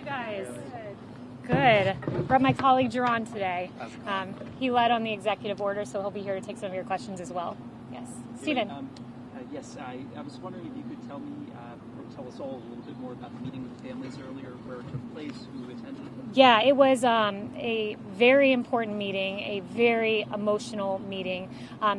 guys? Good. Brought my colleague JA'Ron today. He led on the executive order, so he'll be here to take some of your questions as well. Yes. Stephen. Yes, I was wondering if you could tell me, or tell us all a little bit more about the meeting with families earlier, where it took place, who attended. Yeah, it was a very important meeting, a very emotional meeting.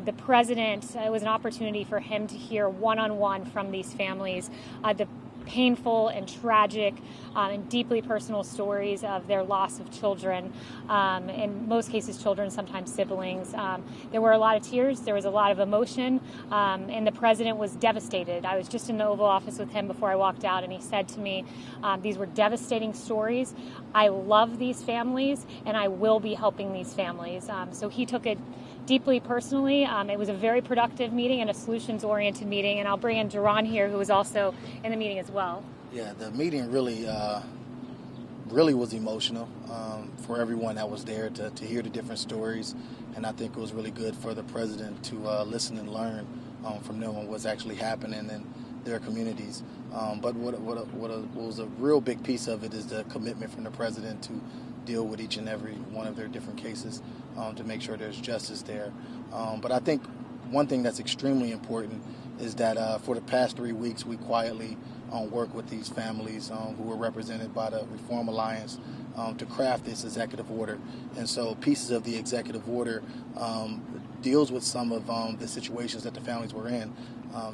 The president, it was an opportunity for him to hear one-on-one from these families, the painful and tragic and deeply personal stories of their loss of children, in most cases children, sometimes siblings. There were a lot of tears, there was a lot of emotion, and the president was devastated. I was just in the Oval Office with him before I walked out, and he said to me, these were devastating stories. I love these families, and I will be helping these families. So he took it deeply personally. It was a very productive meeting and a solutions-oriented meeting, and I'll bring in JA'Ron here, who was also in the meeting as well. Yeah, the meeting really was emotional for everyone that was there to hear the different stories, and I think it was really good for the president to listen and learn from them on what's actually happening in their communities. But what was a real big piece of it is the commitment from the president to deal with each and every one of their different cases to make sure there's justice there. But I think one thing that's extremely important is that for the past 3 weeks we quietly work with these families who were represented by the Reform Alliance to craft this executive order. And so pieces of the executive order deals with some of the situations that the families were in.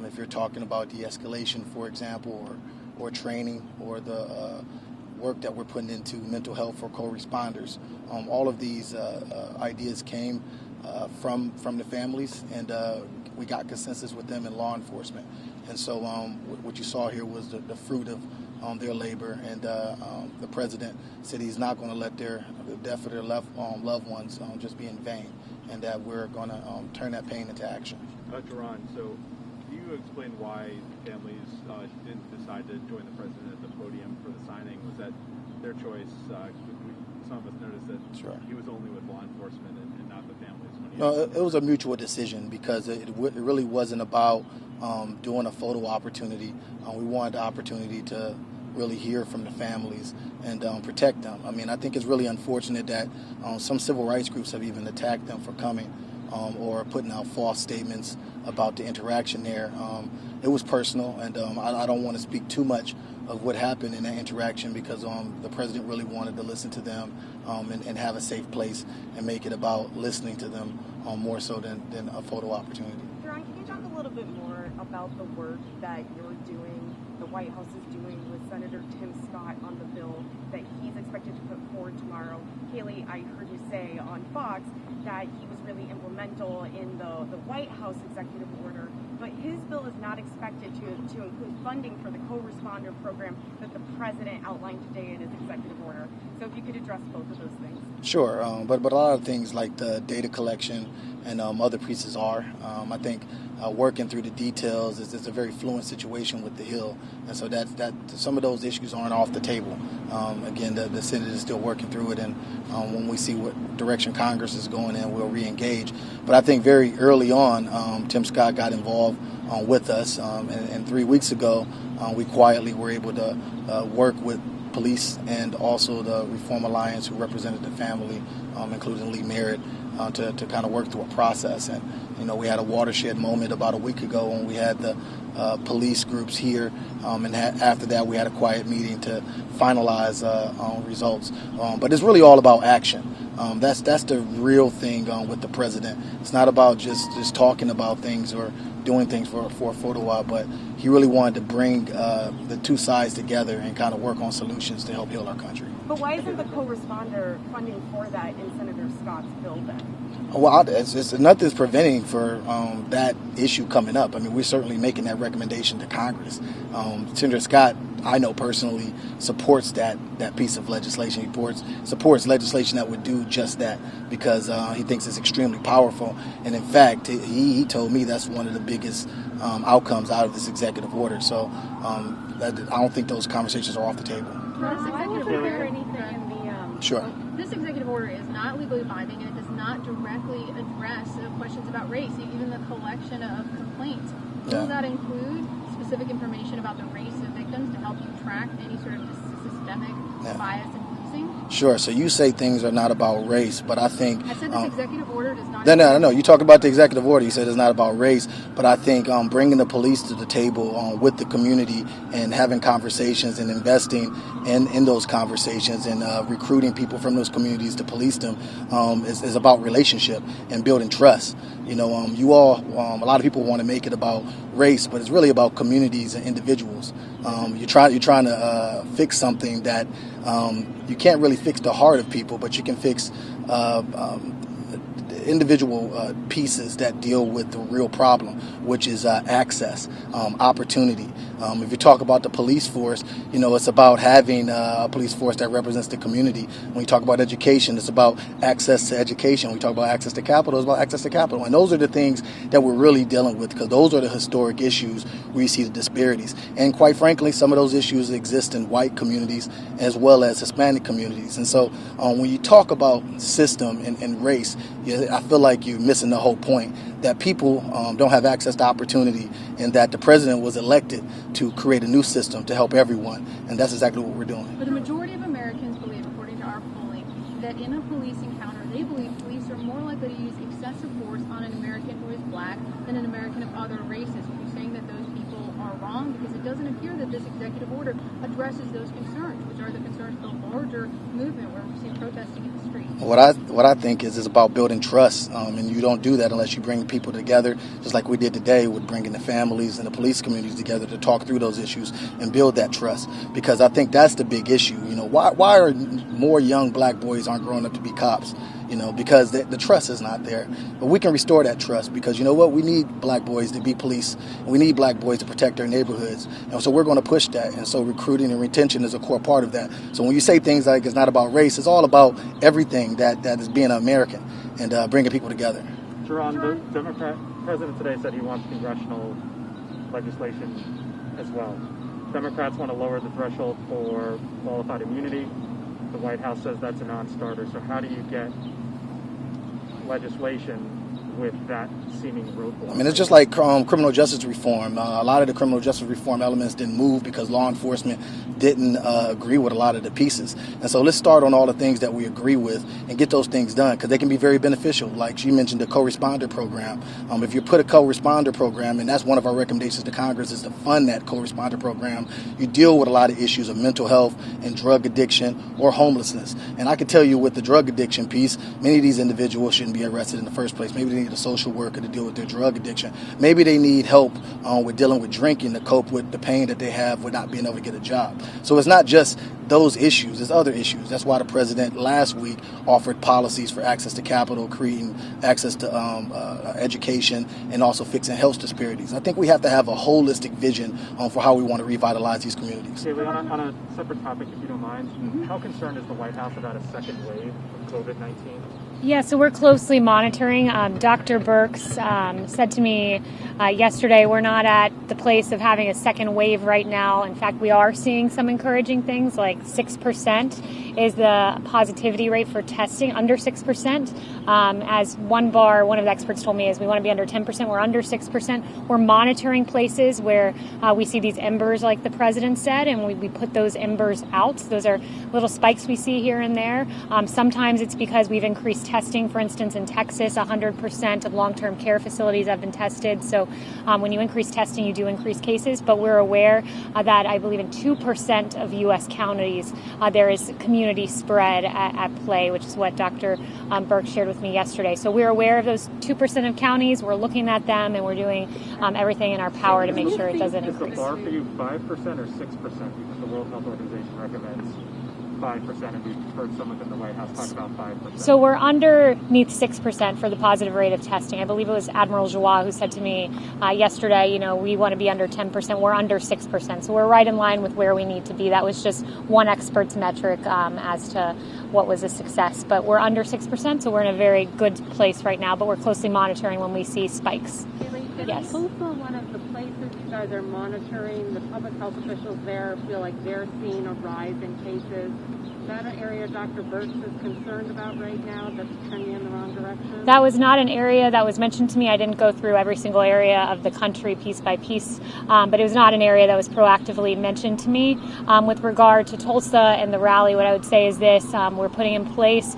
If you're talking about de-escalation, for example, or training, or the work that we're putting into mental health for co-responders. All of these ideas came from the families, and we got consensus with them in law enforcement. And so what you saw here was the fruit of their labor, and the president said he's not going to let the death of their loved ones just be in vain, and that we're going to turn that pain into action. JA'Ron, so do you explain why families didn't decide to join the president at the podium for the signing? Was that their choice? Some of us noticed that Sure. He was only with law enforcement and not the families. No, it was a mutual decision because it really wasn't about doing a photo opportunity. We wanted the opportunity to really hear from the families and protect them. I mean, I think it's really unfortunate that some civil rights groups have even attacked them for coming or putting out false statements about the interaction there. It was personal, and I don't want to speak too much of what happened in that interaction because the president really wanted to listen to them and have a safe place and make it about listening to them more so than a photo opportunity. JA'Ron, can you talk a little bit more about the work that you're doing, the White House is doing with Senator Tim Scott on the bill that he's expected to put forward tomorrow? Kayleigh, I heard you say on Fox that he was really implemental in the White House executive order, but his bill is not expected to include funding for the co-responder program that the president outlined today in his executive order. So if you could address both of those things. Sure, but a lot of things like the data collection and other pieces are. I think working through the details is a very fluent situation with the Hill, and so that some of those issues aren't off the table. Again, the Senate is still working through it, and when we see what direction Congress is going in, we'll re-engage. But I think very early on, Tim Scott got involved with us, and 3 weeks ago, we quietly were able to work with police and also the Reform Alliance, who represented the family, including Lee Merritt, to kind of work through a process. And we had a watershed moment about a week ago when we had the police groups here, and after that we had a quiet meeting to finalize results. But it's really all about action. That's the real thing with the president. It's not about just talking about things or doing things for a photo op, but he really wanted to bring the two sides together and kind of work on solutions to help heal our country. But why isn't the co-responder funding for that in Senator Scott's bill then? Well, it's nothing's preventing for that issue coming up. I mean, we're certainly making that recommendation to Congress. Senator Scott, I know personally, supports that piece of legislation. He supports legislation that would do just that because he thinks it's extremely powerful. And in fact, he told me that's one of the biggest outcomes out of this executive order. So I don't think those conversations are off the table. Why wasn't there anything in the... Sure. This executive order is not legally binding, and it does not directly address questions about race, even the collection of complaints. Will that include specific information about the race of victims to help you track track any sort of systemic bias in policing? Sure. So you say things are not about race, but I think... I said this executive order does not... No. You talk about the executive order. You said it's not about race, but I think bringing the police to the table with the community and having conversations and investing in those conversations and recruiting people from those communities to police them is about relationship and building trust. You know, a lot of people want to make it about race, but it's really about communities and individuals. You're trying to fix something that you can't really fix the heart of people, but you can fix individual pieces that deal with the real problem, which is access, opportunity. If you talk about the police force, you know, it's about having a police force that represents the community. When you talk about education, it's about access to education. When we talk about access to capital, it's about access to capital. And those are the things that we're really dealing with, because those are the historic issues where you see the disparities. And quite frankly, some of those issues exist in white communities as well as Hispanic communities. And so when you talk about system and race, I feel like you're missing the whole point, that people don't have access to opportunity, and that the president was elected to create a new system to help everyone. And that's exactly what we're doing. But the majority of Americans believe, according to our polling, that in a police encounter, they believe police are more likely to use excessive force on an American who is black than an American of other races. Are you saying that those people are wrong? Because it doesn't appear that this executive order addresses those concerns, which are the concerns of the larger movement where we see protesting in the street. What I think is about building trust, and you don't do that unless you bring people together, just like we did today with bringing the families and the police communities together to talk through those issues and build that trust. Because I think that's the big issue. You know, why are more young black boys aren't growing up to be cops? You know, because the trust is not there. But we can restore that trust, because you know what? We need black boys to be police. And we need black boys to protect their neighborhoods. And so we're going to push that. And so recruiting and retention is a core part of that. So when you say things like it's not about race, it's all about everything that is being an American and bringing people together. JA'Ron, the Democrat president today said he wants congressional legislation as well. Democrats want to lower the threshold for qualified immunity. The White House says that's a non-starter. So how do you get legislation with that seeming roadblock? I mean, it's just like criminal justice reform. A lot of the criminal justice reform elements didn't move because law enforcement didn't agree with a lot of the pieces. And so let's start on all the things that we agree with and get those things done, because they can be very beneficial. Like you mentioned, the co-responder program. If you put a co-responder program, and that's one of our recommendations to Congress, is to fund that co-responder program, you deal with a lot of issues of mental health and drug addiction or homelessness. And I can tell you with the drug addiction piece, many of these individuals shouldn't be arrested in the first place. Maybe they need a social worker to deal with their drug addiction. Maybe they need help with dealing with drinking to cope with the pain that they have with not being able to get a job. So it's not just those issues, it's other issues. That's why the president last week offered policies for access to capital, creating access to education, and also fixing health disparities. I think we have to have a holistic vision for how we want to revitalize these communities. Kayleigh, on a separate topic, if you don't mind, how concerned is the White House about a second wave of COVID-19? Yeah, so we're closely monitoring. Dr. Birx said to me yesterday, we're not at the place of having a second wave right now. In fact, we are seeing some encouraging things, like 6% is the positivity rate for testing, under 6%. As one of the experts told me, is we want to be under 10%. We're under 6%. We're monitoring places where we see these embers, like the president said, and we put those embers out. Those are little spikes we see here and there. Sometimes it's because we've increased testing. For instance, in Texas, 100% of long-term care facilities have been tested. So when you increase testing, you do increase cases. But we're aware that I believe in 2% of U.S. counties, there is community spread at play, which is what Dr. Birx shared with me yesterday. So we're aware of those 2% of counties. We're looking at them, and we're doing everything in our power to make sure it doesn't increase. Is the bar for you 5% or 6%? Because the World Health Organization recommends 5%, and we've heard some within the White House talk about 5%. So we're underneath 6% for the positive rate of testing. I believe it was Admiral Joa who said to me yesterday, we want to be under 10%. We're under 6%. So we're right in line with where we need to be. That was just one expert's metric as to what was a success. But we're under 6%, so we're in a very good place right now. But we're closely monitoring when we see spikes. Yes. Tulsa one of the places you guys are monitoring? The public health officials there feel like they're seeing a rise in cases. Is that an area Dr. Birx is concerned about right now that's trending in the wrong direction? That was not an area that was mentioned to me. I didn't go through every single area of the country piece by piece, but it was not an area that was proactively mentioned to me. With regard to Tulsa and the rally, what I would say is this. We're putting in place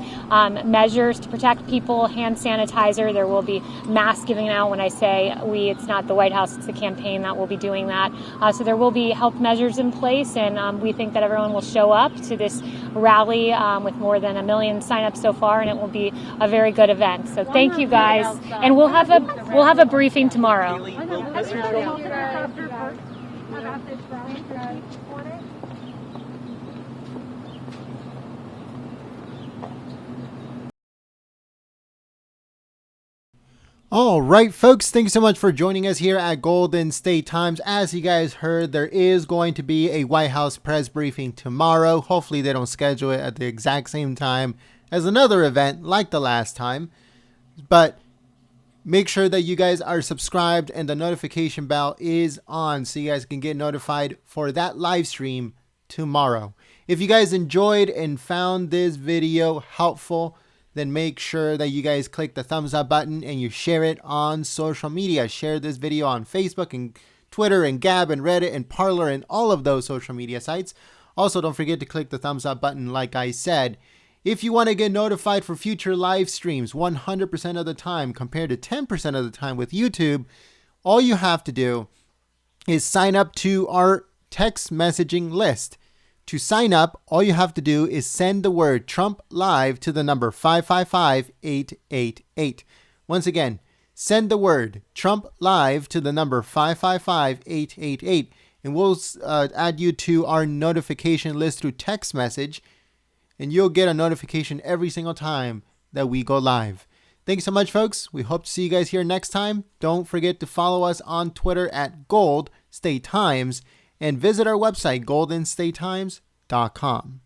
measures to protect people, hand sanitizer. There will be masks giving out. When I say we, it's not the White House, it's the campaign that will be doing that. So there will be health measures in place, and we think that everyone will show up to this rally with more than 1 million signups so far, and it will be a very good event. So thank you guys, and we'll have a briefing tomorrow. Kayleigh, will this show All right, folks, thanks so much for joining us here at Golden State Times. As you guys heard, there is going to be a White House press briefing tomorrow. Hopefully they don't schedule it at the exact same time as another event like the last time. But make sure that you guys are subscribed and the notification bell is on so you guys can get notified for that live stream tomorrow. If you guys enjoyed and found this video helpful, then make sure that you guys click the thumbs up button and you share it on social media. Share this video on Facebook and Twitter and Gab and Reddit and Parler and all of those social media sites. Also, don't forget to click the thumbs up button like I said. If you want to get notified for future live streams 100% of the time compared to 10% of the time with YouTube, all you have to do is sign up to our text messaging list. To sign up, all you have to do is send the word Trump Live to the number 555-888. Once again, send the word Trump Live to the number 555-888, and we'll add you to our notification list through text message, and you'll get a notification every single time that we go live. Thanks so much, folks. We hope to see you guys here next time. Don't forget to follow us on Twitter at Gold State Times, and visit our website, goldenstatetimes.com.